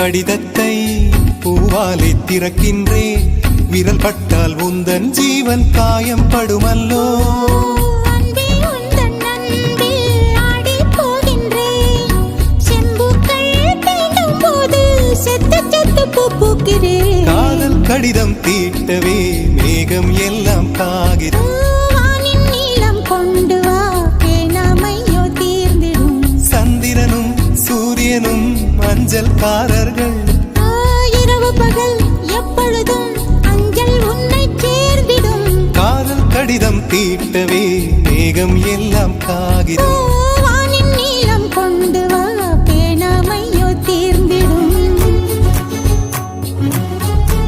கடிதத்தை பூவாலை திறக்கின்றேன். விரல் பட்டால் உந்தன் ஜீவன் காயம் படுமல்லோ. காதல் கடிதம் தீட்டவே மேகம் எல்லாம் காகிறது. சந்திரனும் சூரியனும் அஞ்சல்காரர்கள். இரவு பகல் எப்பொழுதும் அஞ்சல் உன்னை சேர்ந்திடும். காதல் கடிதம் தீட்டவே மேகம் எல்லாம் காகிறது.